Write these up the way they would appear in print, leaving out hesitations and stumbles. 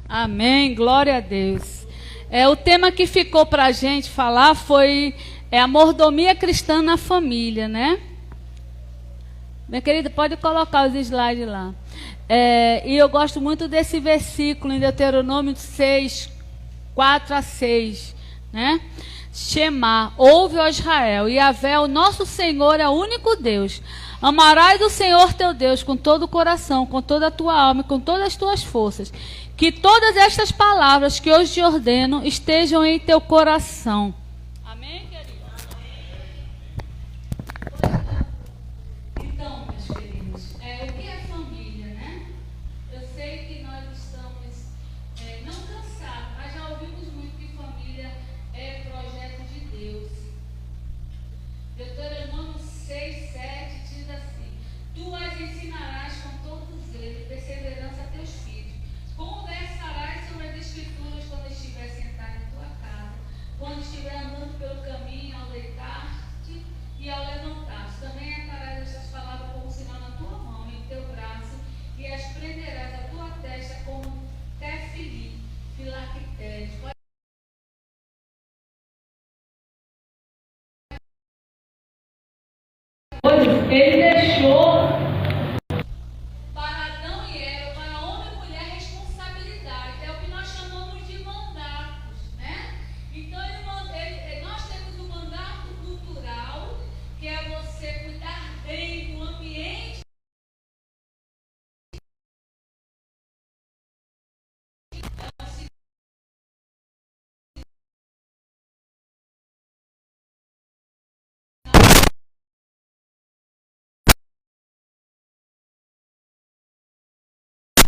Amém, glória a Deus. O tema que ficou para a gente falar foi a mordomia cristã na família, né? Minha querida, pode colocar os slides lá. E eu gosto muito desse versículo em Deuteronômio 6, 4 a 6, né? Shema, ouve, ó Israel, Yahvé, o nosso Senhor, é o único Deus. Amarás o Senhor teu Deus com todo o coração, com toda a tua alma e com todas as tuas forças. Que todas estas palavras que hoje te ordeno estejam em teu coração. Amém, querido? Então, meus queridos, o que é família, né? Eu sei que nós estamos não cansados, mas já ouvimos muito que família é projeto de Deus. Deuteronômio 6, 7 diz assim: Tu as ensinarás com todo zelo e perseverança a teus filhos. Conversarás sobre as escrituras quando estiver sentado em tua casa, quando estiver andando pelo caminho, ao deitar-te e ao levantar-te. Também atarás estas palavras como sinal na tua mão e em teu braço, e as prenderás à tua testa como tefili, filactério. Ele deixou para Adão e Eva, para homem e mulher, responsabilidade. É o que nós chamamos de mandatos, né? Então, nós temos o mandato cultural, que é você cuidar bem do ambiente.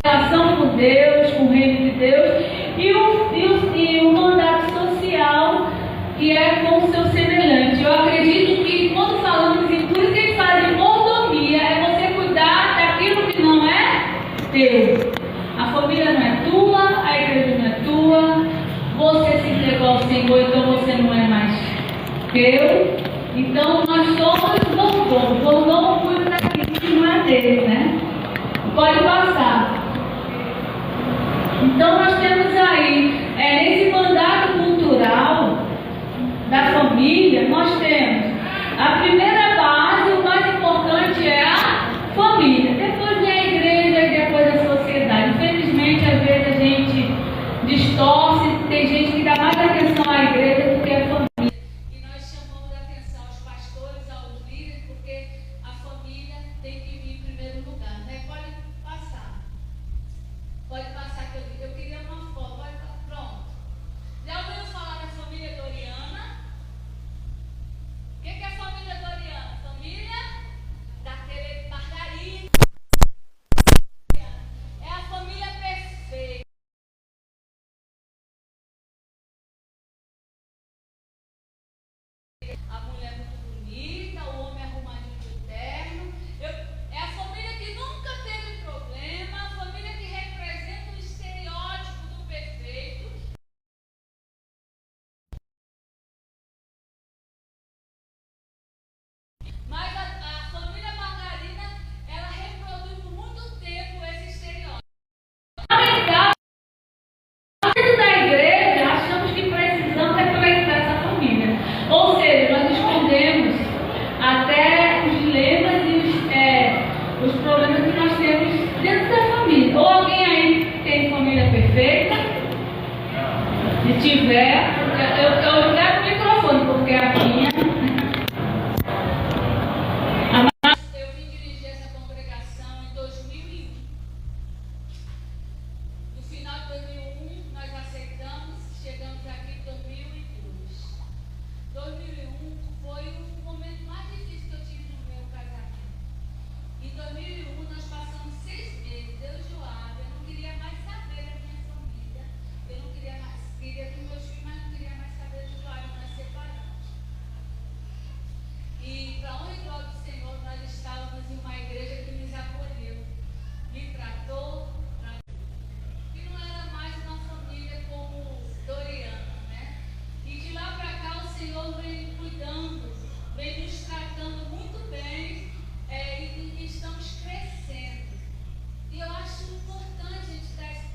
Relação com Deus, com o reino de Deus, e o mandato social, que é com o seu semelhante. Eu acredito que quando falamos em tudo que ele fala de mordomia, é você cuidar daquilo que não é teu. A família não é tua, a igreja não é tua, você se entregou ao Senhor, então você não é mais teu. Então nós somos mordomos. Mordomo cuida daquilo que não é dele, né? Pode passar. Então nós temos aí, nesse mandato cultural da família, nós temos a primeira base, o mais importante é a família. Depois vem a igreja e depois a sociedade. Infelizmente, às vezes a gente distorce, tem gente que dá mais atenção à igreja do que à família. E nós chamamos a atenção aos pastores, aos líderes, porque a família tem que vir em primeiro lugar, né? Pode passar. Pode passar que eu queria uma foto. Pronto. Já ouviu falar da família Doriana? O que é a família Doriana? Família daquele Margarida. É a família perfeita. A mulher muito bonita, o homem arrumadinho de terno. É a família que nunca teve problema, a família que representa o estereótipo do perfeito. Mas a família Margarina, ela reproduz por muito tempo esse estereótipo. Dentro da igreja, achamos que precisamos representar essa família. Ou seja, nós escondemos até os dilemas e os problemas que nós temos dentro da família. Ou alguém aí tem família perfeita? Se tiver, eu quero o microfone, porque a minha. Eu vim dirigir essa congregação em 2001. No final de 2001, nós aceitamos, chegamos aqui em 2002. 2001 foi o momento mais difícil que eu tive no meu casamento. Em 2001, nós passamos 6 meses, eu e Joab, eu não queria mais saber da minha família, eu não queria mais, queria dos meus filhos, mas não queria mais saber de Joab, nós separamos. E para honra e glória do Senhor, nós estávamos em uma igreja que nos acolheu, me tratou, e não era mais uma família como Doriana, né? E de lá para cá o Senhor vem cuidando, vem nos tratando muito bem, e estamos crescendo. E eu acho importante a gente dar esse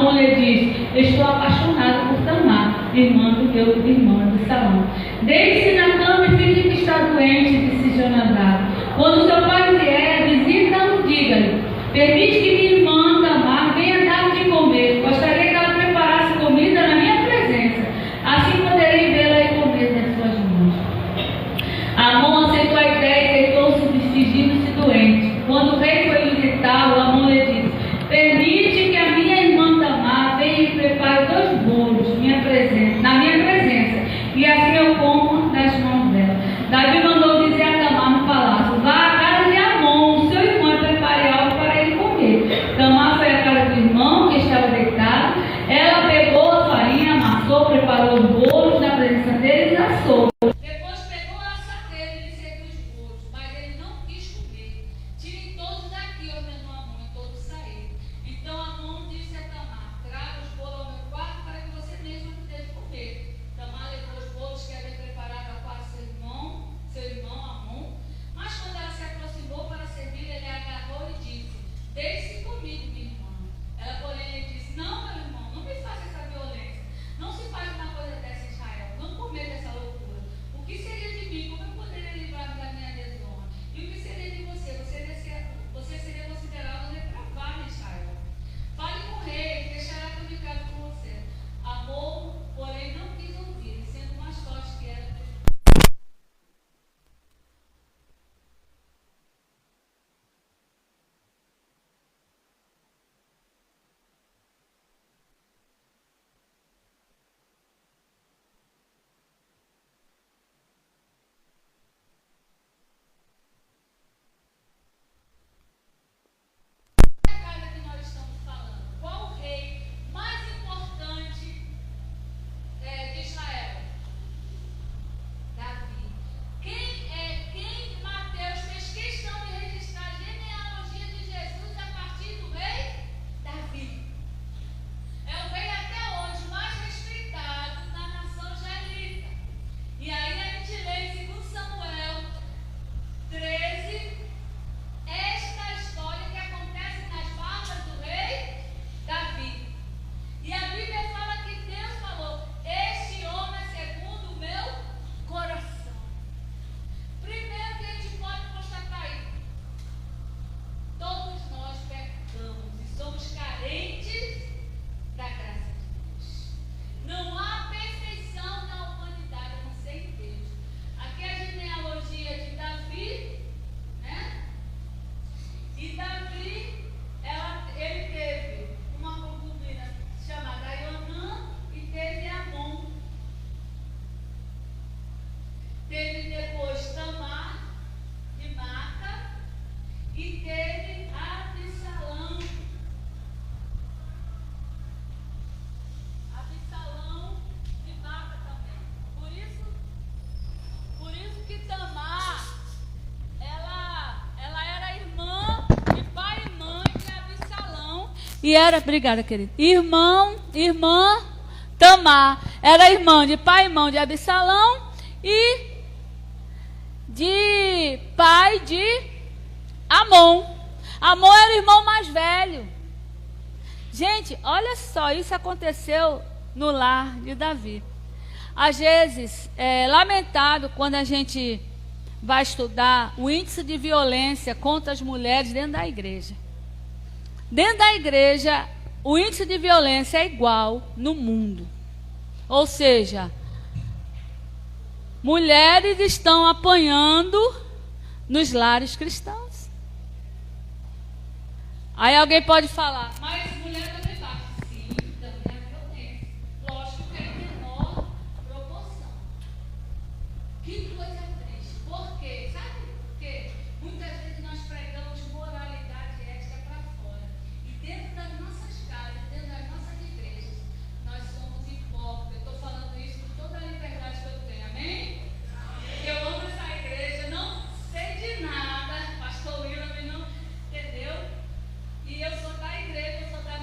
Amon lhe disse: estou apaixonado por Tamar, irmã de Absalão. Deite-se na cama e finge que está doente, disse Jonadab. Quando seu pai vier, visita-o, diga-lhe: permite que minha irmã Tamar venha dar de comer. Gostaria que ela preparasse comida na minha presença. Assim poderei vê-la e comer das suas mãos. Amon aceitou a ideia e deitou-se fingindo-se doente. Quando o rei foi visitá-lo, Amon lhe disse: permite que a minha irmã Tamar venha e prepare 2 bolos na minha presença, e assim eu como das mãos dela. Davi mandou dizer a Tamar no palácio: vá à casa de Amon, seu irmão, e prepare algo para ele comer. Tamar foi à casa do irmão, que estava deitado. Ela pegou a farinha, amassou, preparou os bolos na presença deles e assou. Depois pegou a assadeira e lhe serviu os bolos, mas ele não quis comer. Tirem todos daqui, ordenou Amon, e todos saíram. Então Amon disse a Tamar: traga os bolos ao meu quarto para que você mesma pudesse comer. Tamar levou os bolos que havia preparado ao quarto seu irmão Amon. Mas quando ela se aproximou para servir, ele a agarrou e disse: deixe-se comigo, minha irmã. Ela, porém, lhe disse: não, meu irmão, não me faça essa violência. Não se faz uma coisa dessa em Israel. Não cometa essa loucura. O que seria de mim? Como eu poderia livrar-me da minha desonra? E o que seria de você? Você seria considerado depravado em Israel. Fale com o rei, deixará comunicado com você. Amor, porém, não quis ouvir, sendo mais forte que ela. Teve depois Tamar de Maca e teve Absalão. Absalão de Maca também. Por isso que Tamar, ela era irmã de pai e mãe de Absalão. E era, obrigada, querido. Irmã Tamar era irmã de pai e mãe de Absalão e de pai de Amon. Amon era o irmão mais velho. Gente, olha só, isso aconteceu no lar de Davi. Às vezes, é lamentável quando a gente vai estudar o índice de violência contra as mulheres dentro da igreja. Dentro da igreja, o índice de violência é igual no mundo. Ou seja, mulheres estão apanhando nos lares cristãos. Aí alguém pode falar: mas mulher também bate. Sim, também é violência. Lógico que é em menor proporção. Que coisa triste. Por quê? Sabe por quê? Muitas vezes nós pregamos moralidade ética para fora. E dentro das nossas casas, dentro das nossas igrejas, nós somos hipócritas. Eu estou falando isso com toda a liberdade que eu tenho. Amém? Eu amo essa igreja, não sei de nada, pastor William não entendeu, e eu sou da igreja, eu sou da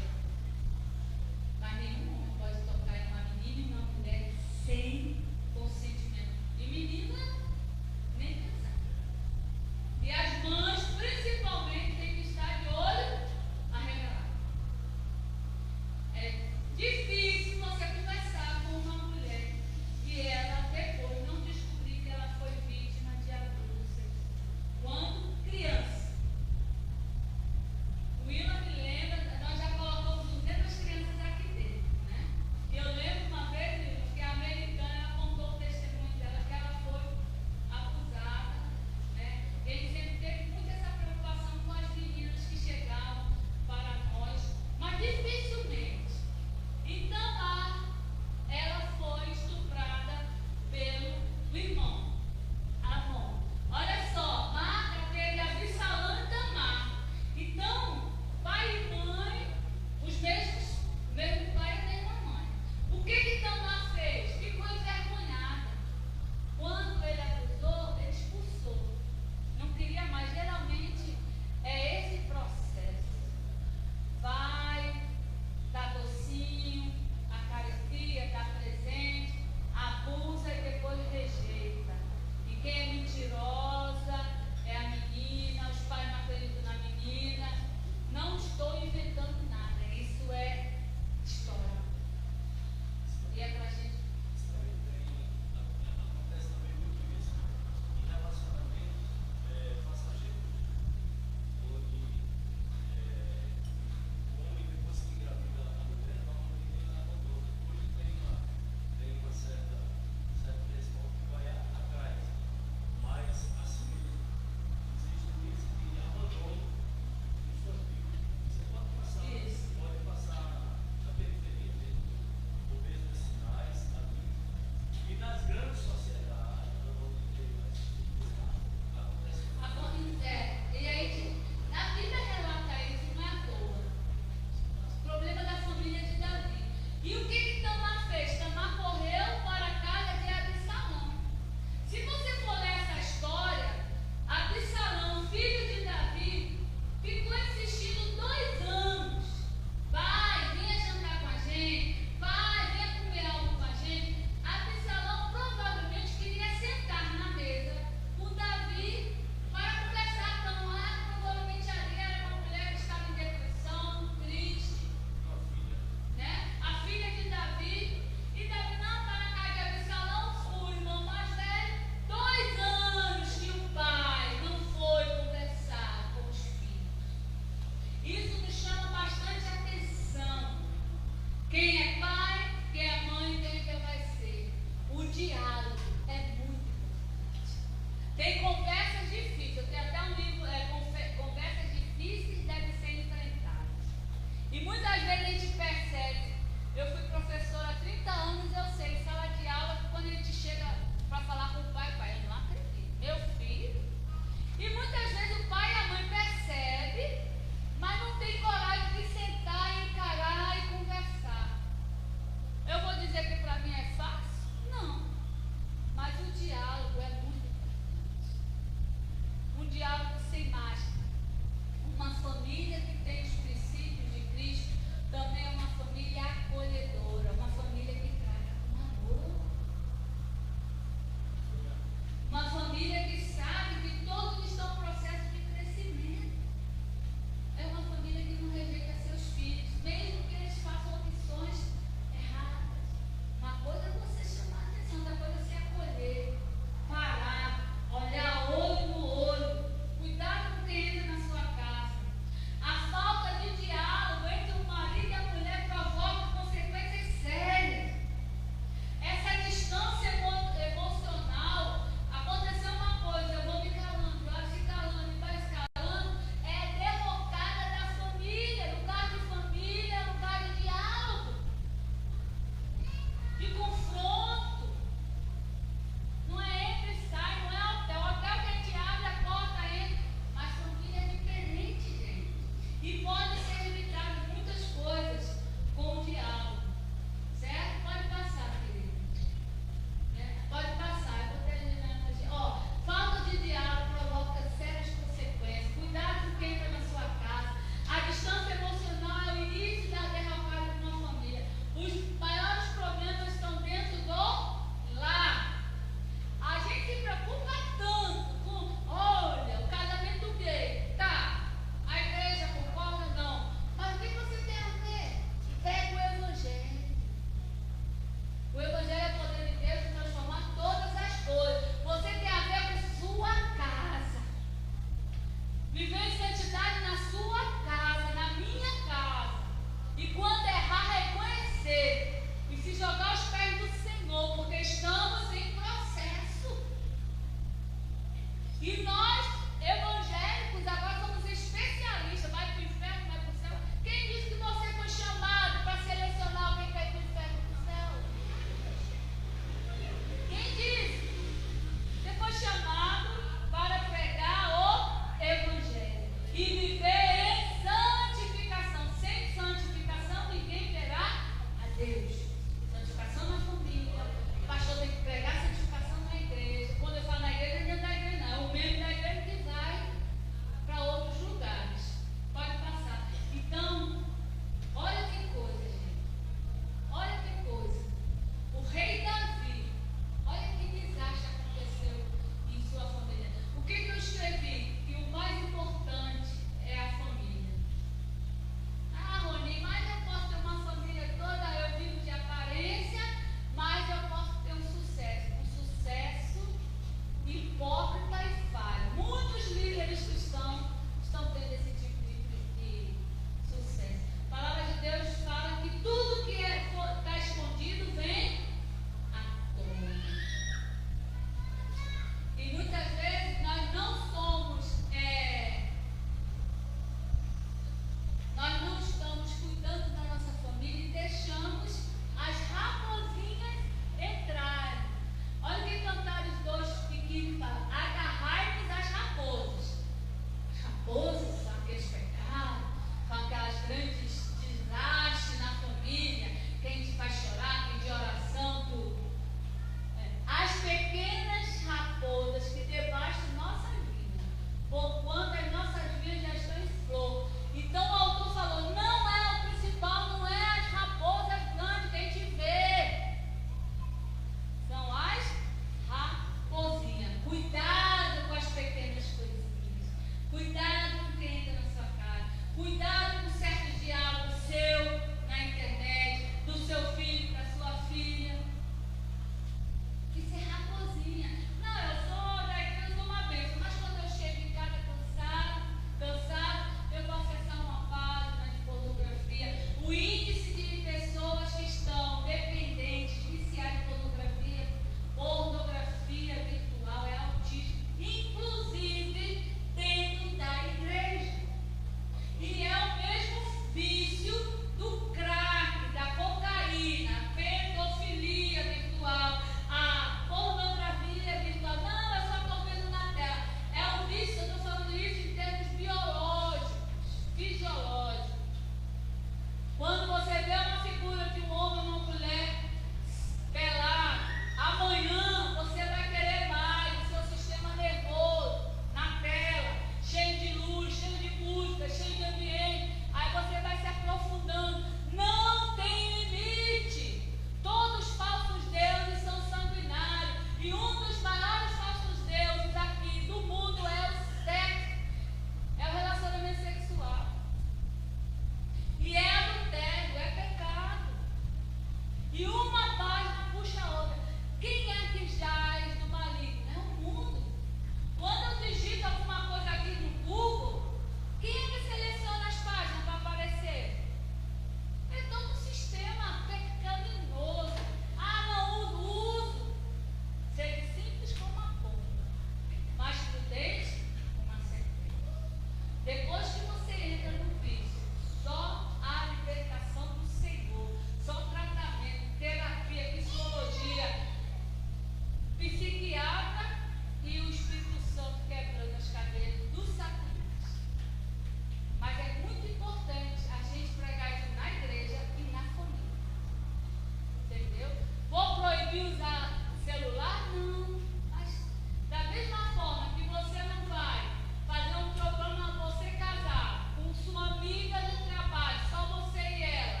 proibir usar celular? Não. Mas da mesma forma que você não vai fazer um programa, você casar com sua amiga no trabalho, só você e ela,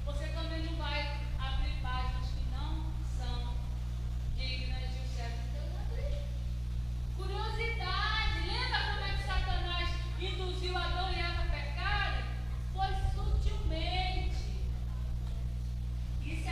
você também não vai abrir páginas que não são dignas de o servo de Deus abrir. Curiosidade, lembra como é que Satanás induziu Adão e Eva a pecarem? Foi sutilmente. Isso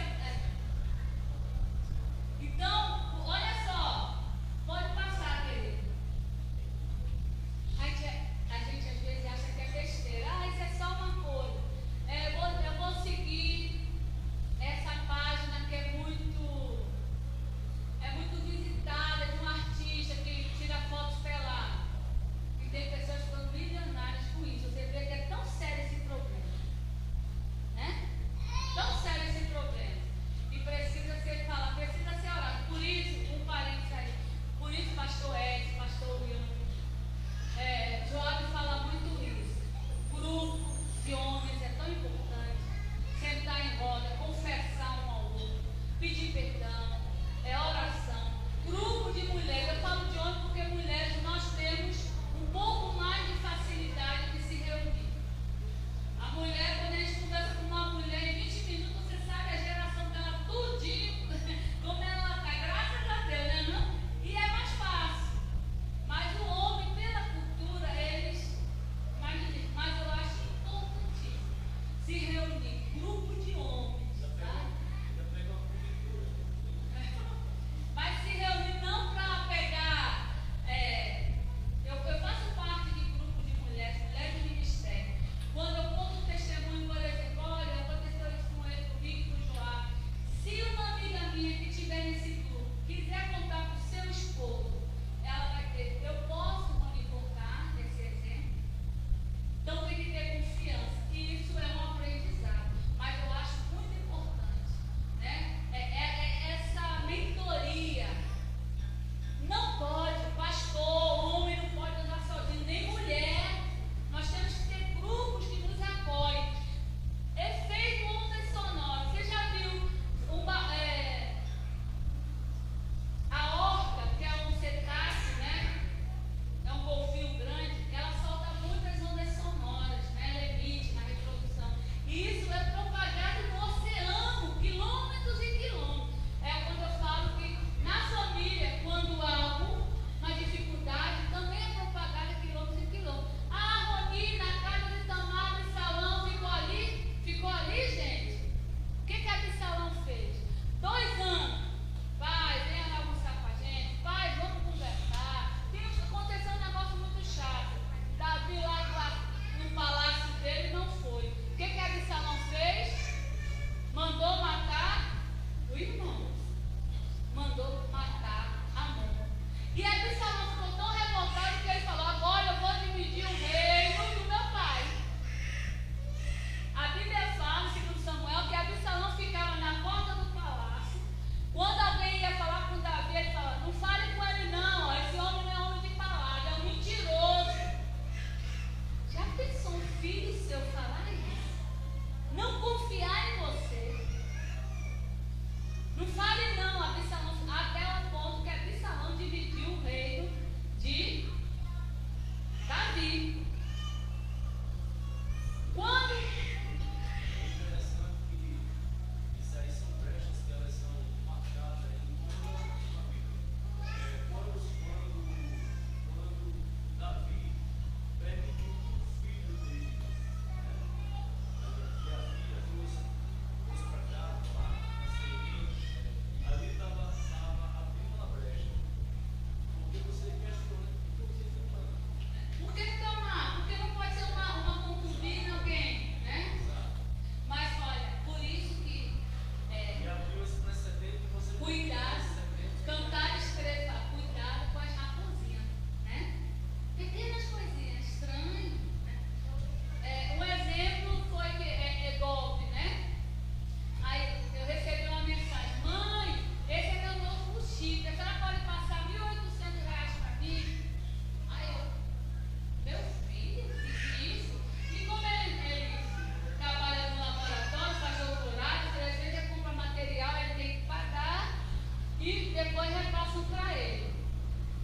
depois repassam para ele.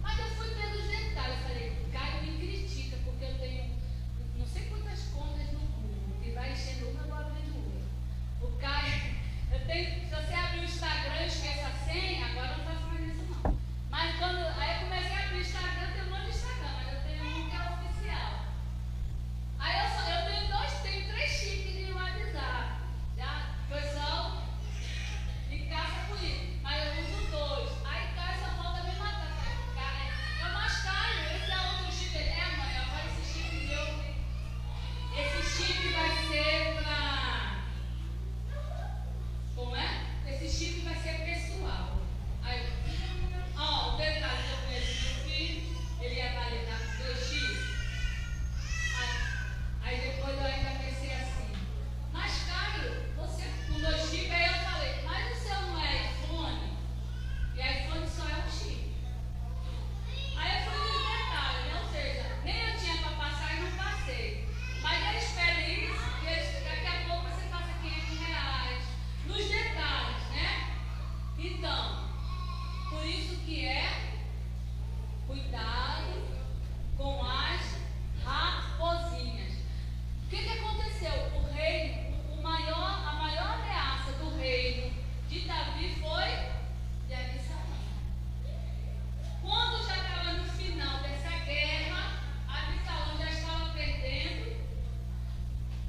Mas eu fui pelos detalhes, falei, Caio me critica, porque eu tenho não sei quantas contas no Google, que vai enchendo uma, eu vou abrindo outra. O Caio, eu tenho, se você abrir o Instagram e esquece a senha, agora eu não faço mais isso não. Mas aí eu comecei a abrir o Instagram, eu tenho um monte de Instagram, mas eu tenho um que é oficial. Aí eu tenho 3 chips de WhatsApp. Já? Foi só de caça por isso. Mas eu uso 2. Aí Caio só falta me matar. Eu mais Caio, esse é outro chip. Mãe, agora esse chip meu. Esse chip vai ser pra. Como é? Esse chip vai ser pessoal. Aí, o detalhe que eu conheço do filho, ele ia validar 2 chips. Aí depois eu ainda pensei assim, mas Caio, você com 2 chips, aí eu falei, mas o seu não é iPhone? E iPhone só é um chip. Aí eu fui nos detalhes, né? Ou seja, nem eu tinha para passar e não passei. Mas eles pedem isso, e daqui a pouco você passa R$500. Nos detalhes, né? Então, por isso que é cuidado com as raposinhas. O que aconteceu? O reino, a maior ameaça do reino de Davi foi de Absalão. Quando já estava no final dessa guerra, Absalão já estava perdendo.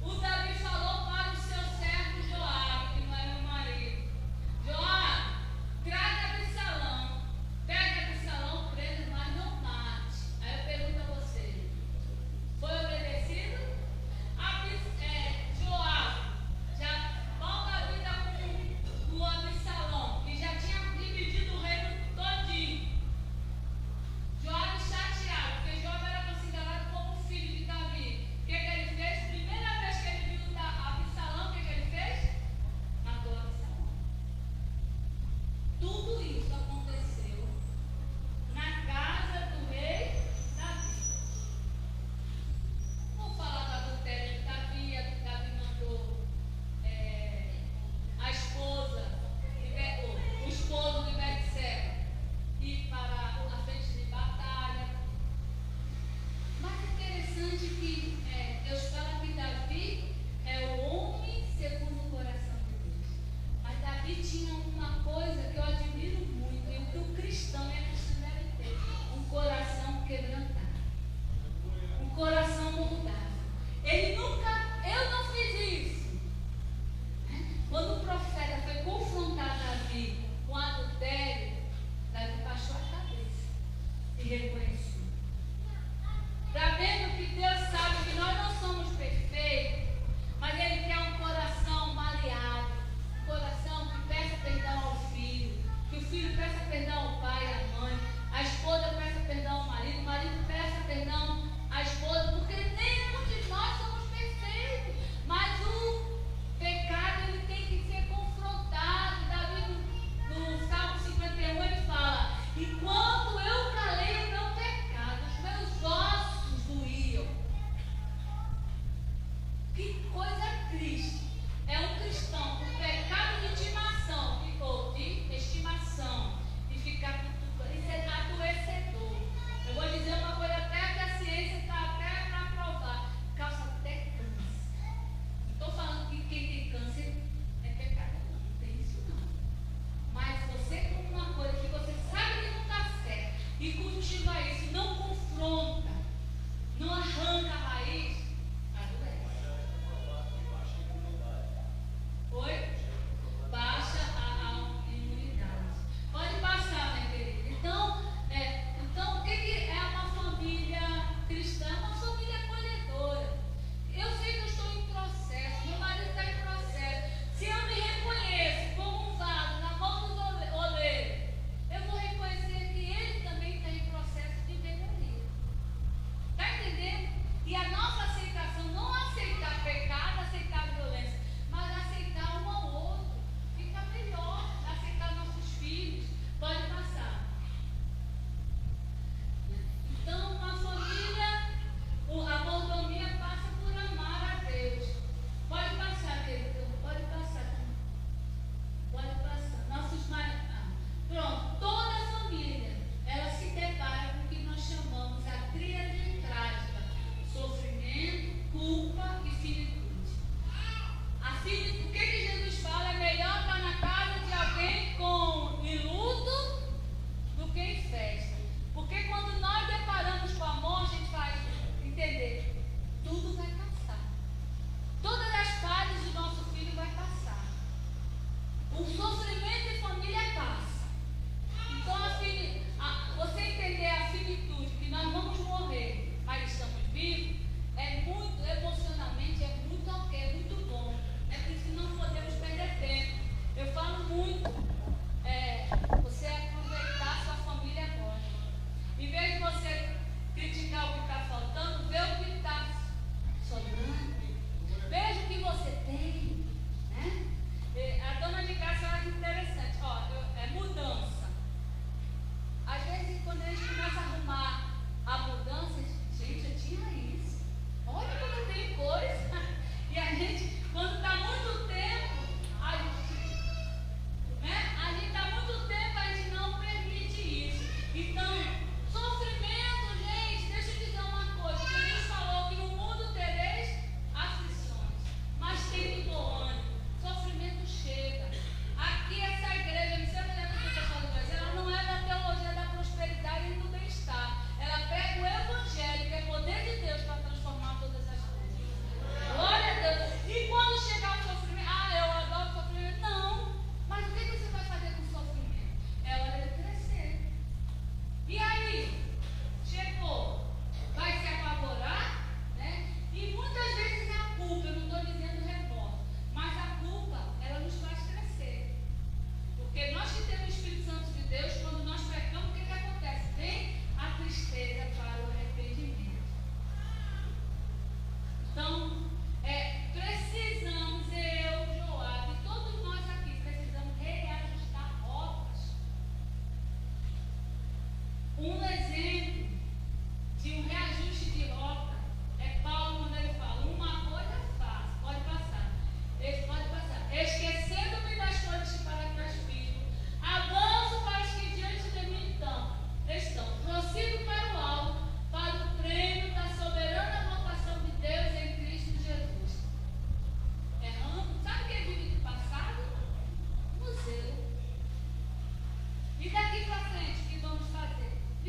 O Davi falou para o seu servo Joabe, que não é meu marido: Joabe, traga Absalão, pega Absalão preso, mas não mate. Aí eu pergunto a você: foi obedecido? Joabe já volta a vida com o Absalão, que já tinha dividido o reino todinho. Joabe chateado, porque Joabe era considerado como filho de Davi. O que ele fez? Primeira vez que ele viu Absalão, o que ele fez? Matou Absalão. Tudo isso aconteceu na casa do rei Davi. Vamos falar do adultério de Davi. Davi mandou a esposa, o esposo de Betseba ir para a frente de batalha. Mas é interessante que Deus fala que Davi é o homem segundo o coração de Deus. Mas Davi tinha uma coisa que eu admiro muito, e o que o cristão e a cristã deve ter: um coração quebrantado, um coração moldável. Ele nunca, eu não fiz isso. Quando o profeta foi confrontar Davi com adultério, Davi baixou a cabeça e reconheceu. Está vendo que Deus sabe que nós não somos perfeitos, mas Ele quer um coração maleável, um coração que peça perdão ao filho, que o filho peça perdão ao pai e à mãe, a esposa peça perdão ao marido, o marido peça perdão à esposa, porque nenhum de nós somos perfeitos, mas o pecado ele tem que ser confrontado.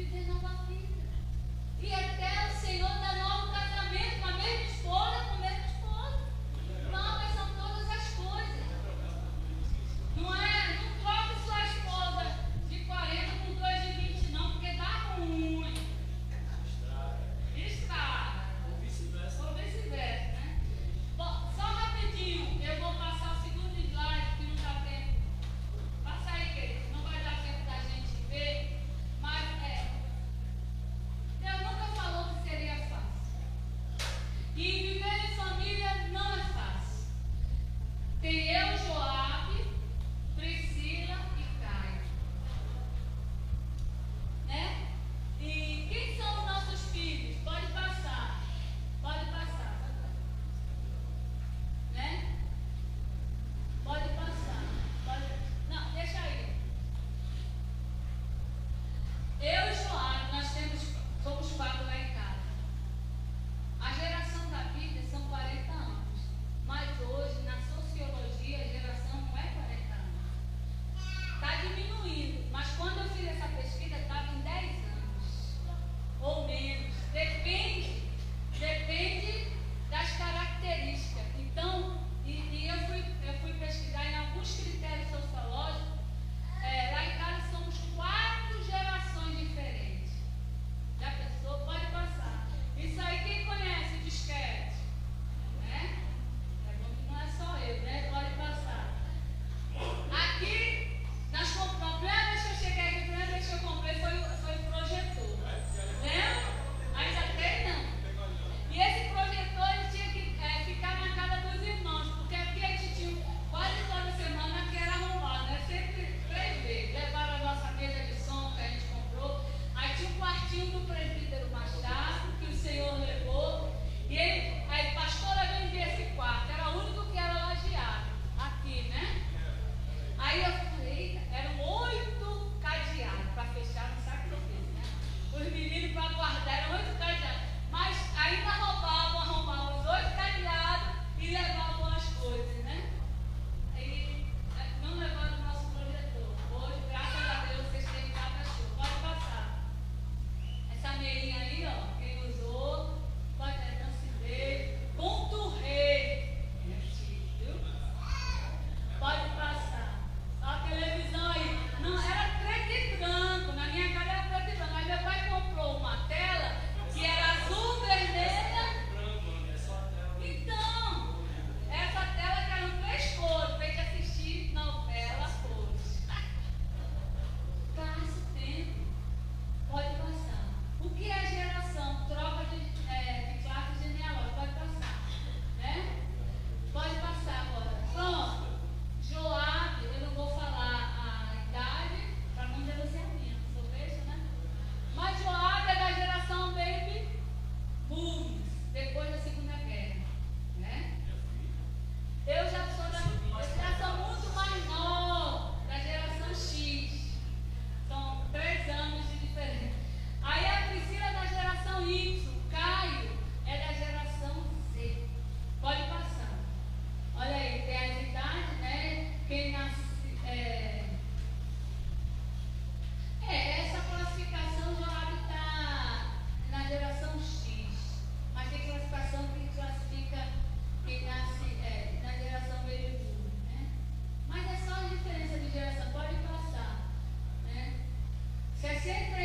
viver nova vida. E até o Senhor dá novo casamento com a mesma esposa, com o mesmo esposo. Novas são todas as coisas. Não é? Não troque sua esposa de 40 com 2 de 20, não, porque dá ruim. Estraga. Ou vice-versa, né? Bom, só rapidinho, eu vou passar o segundo slide, que não dá tempo. Passa aí, querido. Não vai dar tempo da gente ver, mas Deus nunca falou que seria fácil. E viver em família não é fácil. Tem eu, Joabe, Priscila e Caio. Né? E quem são os nossos filhos? Pode passar. Pode passar. Né? Pode passar. Não, deixa aí. Eu e Joabe, nós somos 4 lá em casa. A geração da Bíblia são 40 anos. Mas hoje, na sociologia, a geração não é 40 anos. Está diminuindo. Mas quando eu fiz essa pesquisa, estava em 10 anos. Ou menos. Depende das características. Então, eu fui pesquisar em alguns critérios sociológicos. Lá em casa somos 4 gerações diferentes. Já pensou? Pode passar. Isso aí, quem conhece o disquete? Né? É bom que não é só eu, né? Pode passar. Aqui, nós compramos. A primeira vez que eu cheguei aqui, a primeira vez que eu comprei foi o projetor. Lembra? Ainda tem, não. E esse projetor, ele tinha que ficar na casa dos irmãos, porque aqui a gente tinha quase toda semana que era arrumado, né? Sempre 3 vezes. Levaram a nossa mesa de som que a gente comprou. Aí tinha um quartinho do presbítero Machado, que o Senhor levou. E ele, aí, pastora, vendia esse quarto. Era o único que era lajeado. Aqui, né? Aí eu falei, eram 8 cadeados para fechar, não sabe o que eu fiz, né? Os meninos para guardar, eram 8 cadeados. Mas ainda arrombavam os 8 cadeados e levavam as coisas, né? E não levaram o nosso projetor. Hoje, graças a Deus, vocês têm cada show. Pode passar. Essa meinha aí, ó, quem usou, pode não se ver. Ponto rei. Viu? Pode passar. Ó a televisão aí. Não, era preto e branco. Na minha casa era preto e branco. Mas meu pai comprou uma tela que era azul, vermelha. Então, essa tela que eram 3 cores, para a gente assistir novela cores. Passa o tempo. Pode passar. O que é geração? Troca de classe genealógica. Pode passar. Né? Pode passar agora. Pronto. Joabe, eu não vou falar a idade, para não denunciar a minha. Sou beijo, né? Mas Joabe é da geração Baby Boom, depois da Segunda Guerra. Né? Eu já sou da geração muito mais nova, da geração X. São 3 anos de diferença. Aí a Priscila é da geração Y, Caio é da geração Z. Pode passar. Olha aí, tem as idades, né? Quem nasce. Essa classificação Joabe está na geração X. Mas tem classificação que classifica quem nasce na geração Baby Boom, né? Mas é só a diferença de geração, pode passar. Né? 60